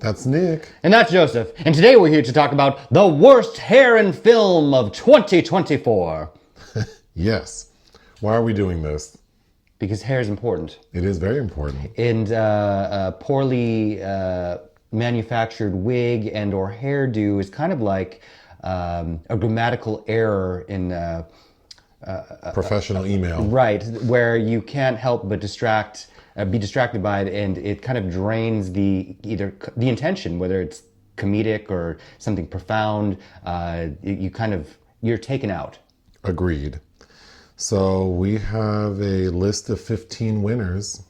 That's Nick. And that's Joseph. And today we're here to talk about the worst hair in film of 2024. Yes. Why are we doing this? Because hair is important. It is very important. And poorly manufactured wig and or hairdo is kind of like a grammatical error in... professional email. Right, where you can't help but be distracted by it, and it kind of drains the intention, whether it's comedic or something profound. You're taken out. Agreed. So we have a list of 15 winners.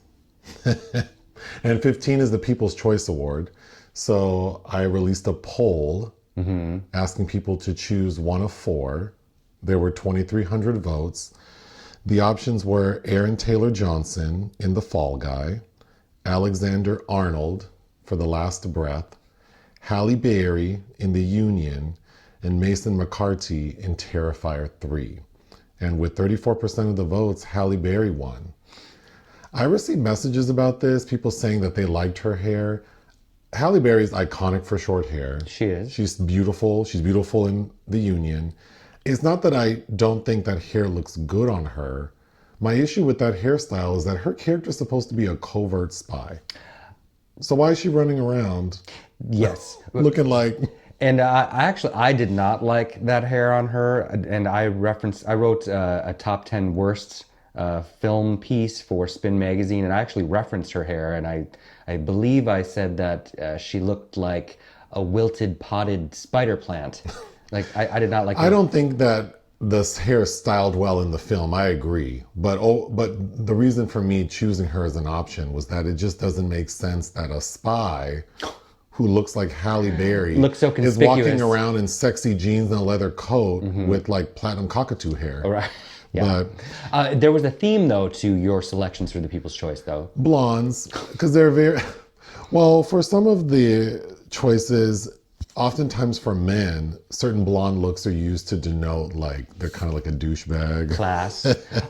And 15 is the People's Choice Award. So I released a poll asking people to choose one of 4. There were 2,300 votes. The options were Aaron Taylor Johnson in The Fall Guy, Alexander Arnold for The Last Breath, Halle Berry in The Union, and Mason McCarthy in Terrifier 3. And with 34% of the votes, Halle Berry won. I received messages about this, people saying that they liked her hair. Halle Berry is iconic for short hair. She is. She's beautiful. She's beautiful in The Union. It's not that I don't think that hair looks good on her. My issue with that hairstyle is that her character is supposed to be a covert spy. So why is she running around? Yes. Looking like... And I did not like that hair on her, and I wrote a top 10 worst film piece for Spin Magazine, and I actually referenced her hair, and I believe I said that she looked like a wilted potted spider plant. Like I did not like. I don't think that this hair is styled well in the film. I agree, but the reason for me choosing her as an option was that it just doesn't make sense that a spy who looks like Halle Berry looks so is conspicuous, walking around in sexy jeans and a leather coat with like platinum cockatoo hair. All right. Yeah. But there was a theme though to your selections for the People's Choice though. Blondes, because they're very well. For some of the choices, oftentimes for men, certain blonde looks are used to denote like they're kind of like a douchebag. Class.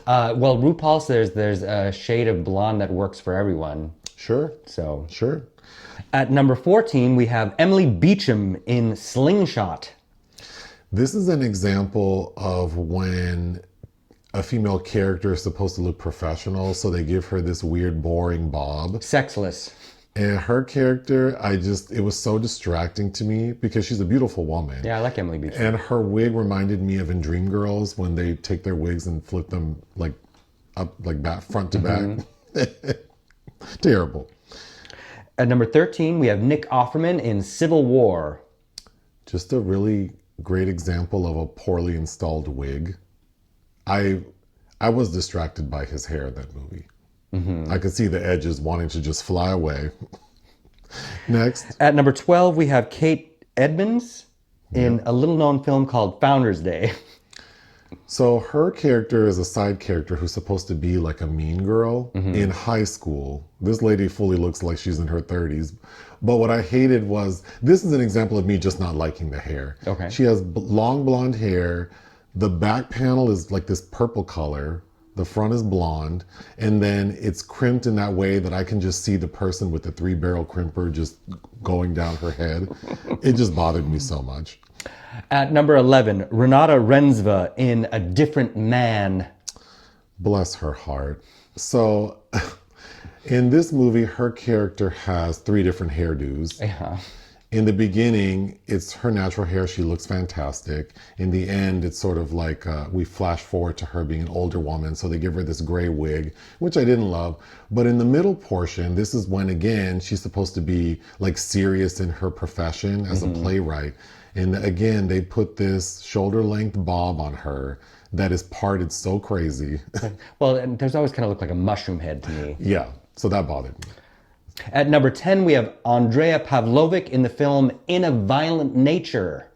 Well, RuPaul says there's a shade of blonde that works for everyone. Sure. So sure. At number 14, we have Emily Beechum in Slingshot. This is an example of when a female character is supposed to look professional, so they give her this weird, boring bob. Sexless. And her character, it was so distracting to me because she's a beautiful woman. Yeah, I like Emily Beechum. And her wig reminded me of in Dreamgirls when they take their wigs and flip them like up, like back, front to back. Terrible. At number 13, we have Nick Offerman in Civil War. Just a really great example of a poorly installed wig. I was distracted by his hair in that movie. I could see the edges wanting to just fly away. Next. At number 12, we have Kate Edmunds in a little-known film called Founders Day. So her character is a side character who's supposed to be like a mean girl in high school. This lady fully looks like she's in her 30s. But what I hated was, this is an example of me just not liking the hair. Okay. She has long blonde hair. The back panel is like this purple color. The front is blonde. And then it's crimped in that way that I can just see the person with the 3-barrel crimper just going down her head. It just bothered me so much. At number 11, Renata Rensva in A Different Man. Bless her heart. So in this movie, her character has 3 different hairdos. Yeah. In the beginning, it's her natural hair. She looks fantastic. In the end, it's sort of like we flash forward to her being an older woman. So they give her this gray wig, which I didn't love. But in the middle portion, this is when, again, she's supposed to be like serious in her profession as a playwright. And again, they put this shoulder-length bob on her that is parted so crazy. Well, and there's always kind of looked like a mushroom head to me. Yeah, so that bothered me. At number 10, we have Andrea Pavlovic in the film In a Violent Nature.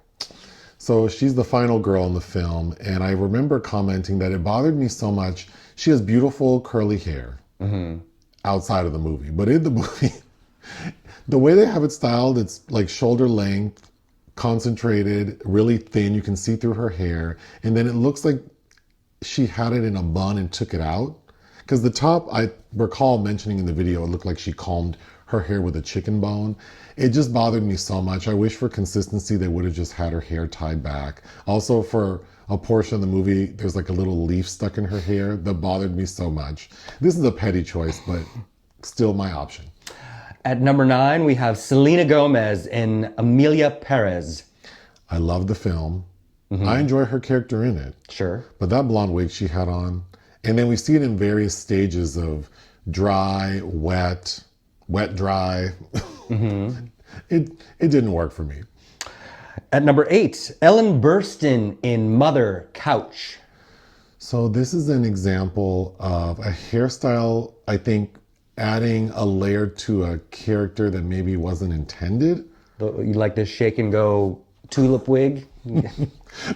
So she's the final girl in the film, and I remember commenting that it bothered me so much. She has beautiful curly hair outside of the movie, but in the movie, the way they have it styled, it's like shoulder length, concentrated, really thin. You can see through her hair, and then it looks like she had it in a bun and took it out. Because the top, I recall mentioning in the video, it looked like she combed her hair with a chicken bone. It just bothered me so much. I wish for consistency they would have just had her hair tied back. Also, for a portion of the movie, there's like a little leaf stuck in her hair that bothered me so much. This is a petty choice, but still my option. At number 9, we have Selena Gomez in Emilia, Pérez. I love the film. I enjoy her character in it. Sure. But that blonde wig she had on, and then we see it in various stages of dry, wet, dry. It didn't work for me. At number 8, Ellen Burstyn in Mother, Couch. So this is an example of a hairstyle, I think, adding a layer to a character that maybe wasn't intended. You like this shake and go tulip wig?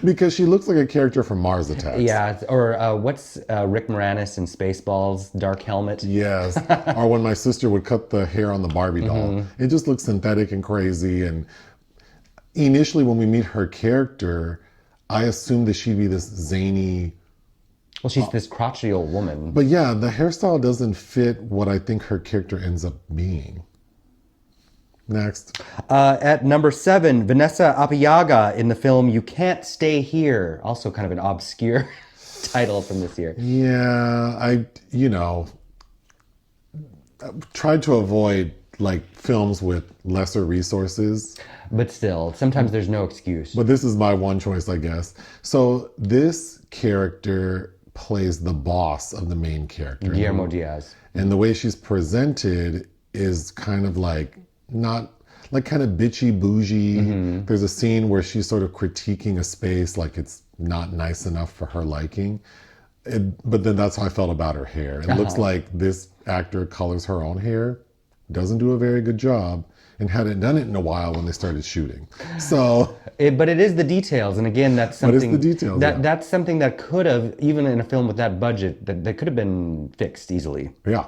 Because she looks like a character from Mars Attacks. Yeah, or what's Rick Moranis in Spaceballs, Dark Helmet? Yes. Or when my sister would cut the hair on the Barbie doll. It just looks synthetic and crazy. And initially when we meet her character, I assumed that she'd be this zany... Well, she's this crotchety old woman. But yeah, the hairstyle doesn't fit what I think her character ends up being. Next. At number 7, Vanessa Apaga in the film You Can't Stay Here. Also kind of an obscure title from this year. Yeah, I tried to avoid like films with lesser resources. But still, sometimes there's no excuse. But this is my one choice, I guess. So this character plays the boss of the main character. Guillermo Diaz. And the way she's presented is kind of like not like kind of bitchy bougie. There's a scene where she's sort of critiquing a space like it's not nice enough for her liking. But then that's how I felt about her hair. It looks like this actor colors her own hair, doesn't do a very good job, and hadn't done it in a while when they started shooting. So, but it is the details, and again, that's something. But it's the details. That's something that could have, even in a film with that budget, that could have been fixed easily. Yeah.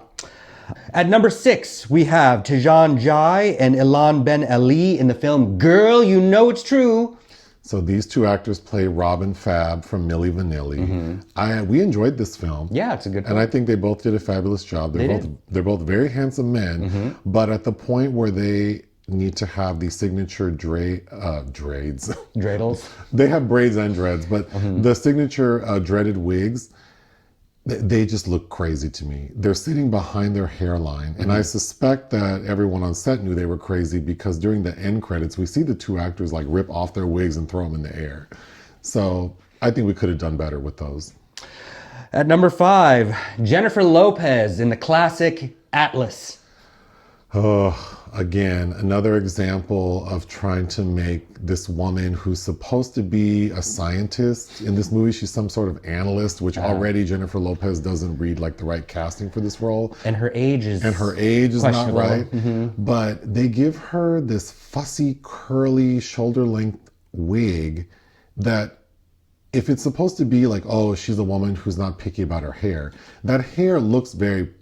At number 6, we have Tijan Njie and Elan Ben Ali in the film Girl, You Know It's True. So these two actors play Rob and Fab from Milli Vanilli. We enjoyed this film. Yeah, it's a good film. And I think they both did a fabulous job. They're both very handsome men, but at the point where they need to have the signature dreads. Dreidels? They have braids and dreads, but the signature dreaded wigs, they just look crazy to me. They're sitting behind their hairline, and I suspect that everyone on set knew they were crazy because during the end credits, we see the two actors like rip off their wigs and throw them in the air. So I think we could have done better with those. At number 5, Jennifer Lopez in the classic Atlas. Again, another example of trying to make this woman who's supposed to be a scientist. In this movie, she's some sort of analyst, which already Jennifer Lopez doesn't read like the right casting for this role. And her age is not right. But they give her this fussy, curly, shoulder-length wig that if it's supposed to be like, oh, she's a woman who's not picky about her hair, that hair looks very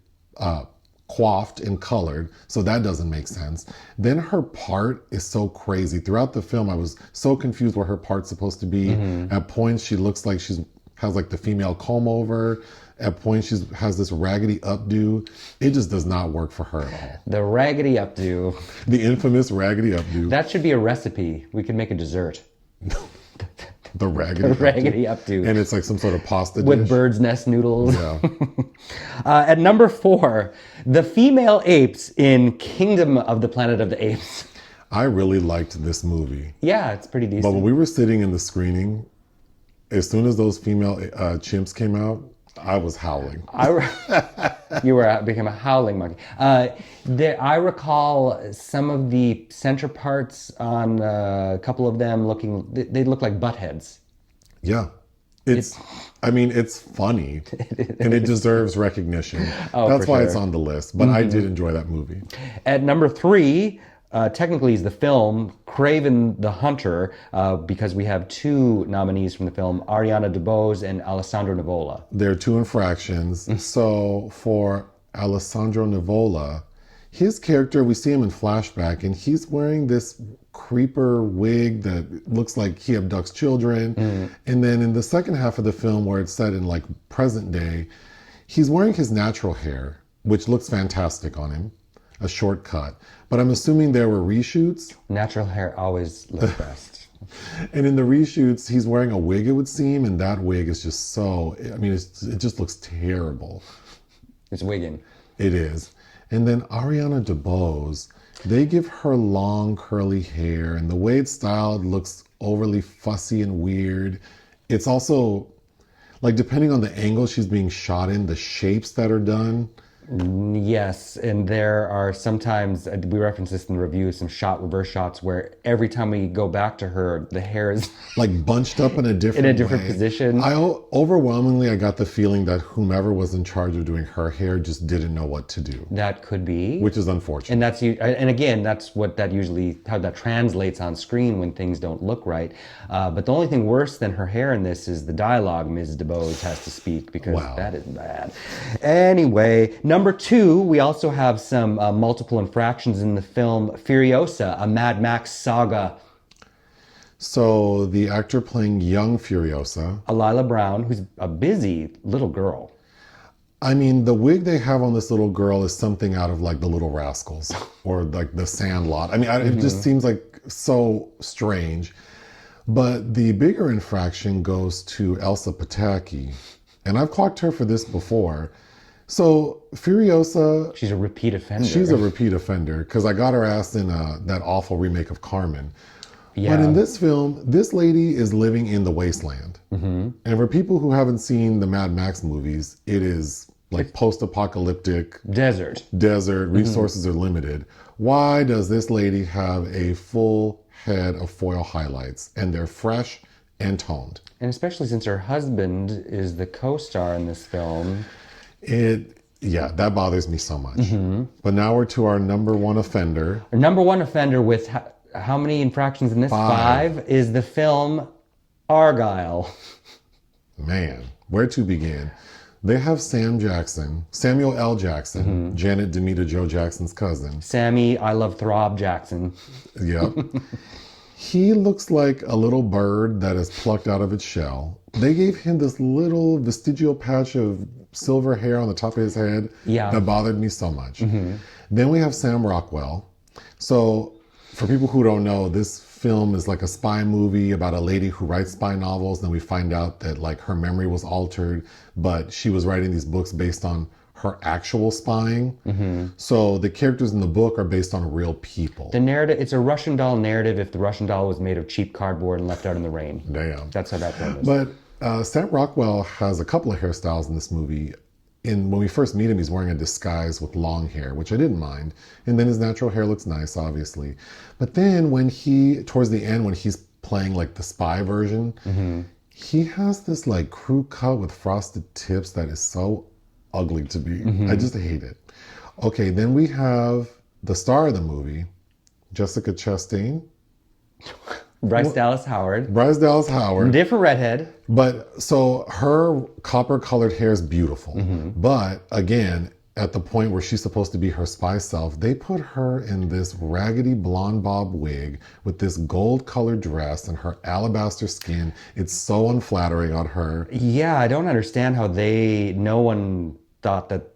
coiffed and colored, so that doesn't make sense. Then her part is so crazy. Throughout the film, I was so confused where her part's supposed to be. At points, she looks like has like the female comb over. At points, she has this raggedy updo. It just does not work for her at all. The raggedy updo. The infamous raggedy updo. That should be a recipe. We could make a dessert. The raggedy updo. And it's like some sort of pasta dish. With bird's nest noodles. Yeah. At number 4, the Female Apes in Kingdom of the Planet of the Apes. I really liked this movie. Yeah, it's pretty decent. But when we were sitting in the screening, as soon as those female chimps came out, I was howling. You became a howling monkey. I recall some of the center parts on a couple of them they look like butt heads. Yeah. It's funny and it deserves recognition. That's why it's on the list. But I did enjoy that movie. At number 3, technically is the film Craven the Hunter, because we have 2 nominees from the film, Ariana DeBose and Alessandro Nivola. There are 2 infractions. So for Alessandro Nivola, his character, we see him in flashback, and he's wearing this creeper wig that looks like he abducts children. And then in the second half of the film, where it's set in like present day, he's wearing his natural hair, which looks fantastic on him. a shortcut. But I'm assuming there were reshoots. Natural hair always looks best. And in the reshoots, he's wearing a wig, it would seem, and that wig is just so, I mean, it just looks terrible. It's wigging. It is. And then Ariana DeBose, they give her long curly hair, and the way it's styled looks overly fussy and weird. It's also, like, depending on the angle she's being shot in, the shapes that are done. Yes, and there are sometimes, we reference this in the review, some reverse shots where every time we go back to her, the hair is like bunched up in a different way. Position. Overwhelmingly, I got the feeling that whomever was in charge of doing her hair just didn't know what to do. That could be. Which is unfortunate. And again, that's how that translates on screen when things don't look right. But the only thing worse than her hair in this is the dialogue Ms. DeBose has to speak, because that is bad. Anyway, number 2, we also have some multiple infractions in the film Furiosa, a Mad Max saga. So the actor playing young Furiosa, Lila Brown, who's a busy little girl. I mean, the wig they have on this little girl is something out of like The Little Rascals or like The Sandlot. I mean, it just seems like so strange. But the bigger infraction goes to Elsa Pataki. And I've clocked her for this before. So Furiosa... She's a repeat offender. She's a repeat offender because I got her ass in that awful remake of Carmen. Yeah. But in this film, this lady is living in the wasteland. Mm-hmm. And for people who haven't seen the Mad Max movies, it is like post-apocalyptic. Desert. Resources are limited. Why does this lady have a full head of foil highlights? And they're fresh and toned. And especially since her husband is the co-star in this film. That bothers me so much. Mm-hmm. But now we're to our number 1 offender. Our number 1 offender with how many infractions in this? 5 is the film Argyle. Man, where to begin? They have Samuel L. Jackson, Janet Demita Joe Jackson's cousin. Sammy, I Love Throb Jackson. Yep. He looks like a little bird that is plucked out of its shell. They gave him this little vestigial patch of silver hair on the top of his head that bothered me so much. Mm-hmm. Then we have Sam Rockwell. So for people who don't know, this film is like a spy movie about a lady who writes spy novels. Then we find out that like her memory was altered, but she was writing these books based on her actual spying. Mm-hmm. So the characters in the book are based on real people. The narrative, it's a Russian doll narrative if the Russian doll was made of cheap cardboard and left out in the rain. Damn. That's how that film is. But Sam Rockwell has a couple of hairstyles in this movie. When we first meet him, he's wearing a disguise with long hair, which I didn't mind. And then his natural hair looks nice, obviously. But then towards the end, when he's playing like the spy version, he has this like crew cut with frosted tips that is so ugly to me. I just hate it. Okay, then we have the star of the movie, Jessica Chastain. Bryce Dallas Howard. Different redhead. But so her copper colored hair is beautiful. But again, at the point where she's supposed to be her spy self, they put her in this raggedy blonde bob wig with this gold colored dress and her alabaster skin. It's so unflattering on her. Yeah, I don't understand how no one thought that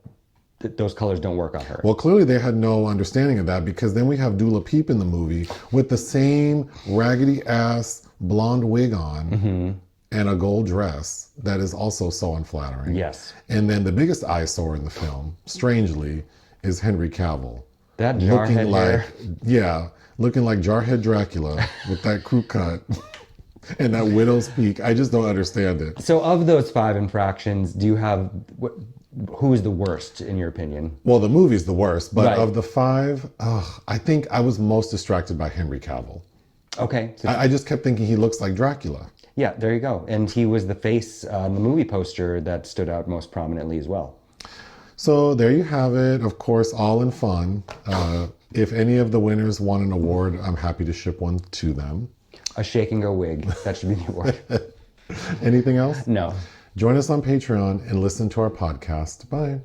those colors don't work on her. Well, clearly they had no understanding of that, because then we have Dula Peep in the movie with the same raggedy ass blonde wig on and a gold dress that is also so unflattering. Yes. And then the biggest eyesore in the film, strangely, is Henry Cavill. That jarhead hair. Yeah, looking like Jarhead Dracula with that crew cut. And that widow's peak. I just don't understand it. So of those 5 infractions, do you have... Who is the worst, in your opinion? Well, the movie's the worst, but of the 5, I think I was most distracted by Henry Cavill. Okay. So I just kept thinking he looks like Dracula. Yeah, there you go. And he was the face on the movie poster that stood out most prominently as well. So there you have it. Of course, all in fun. If any of the winners won an award, I'm happy to ship one to them. A shake and go wig. That should be the award. Anything else? No. Join us on Patreon and listen to our podcast. Bye.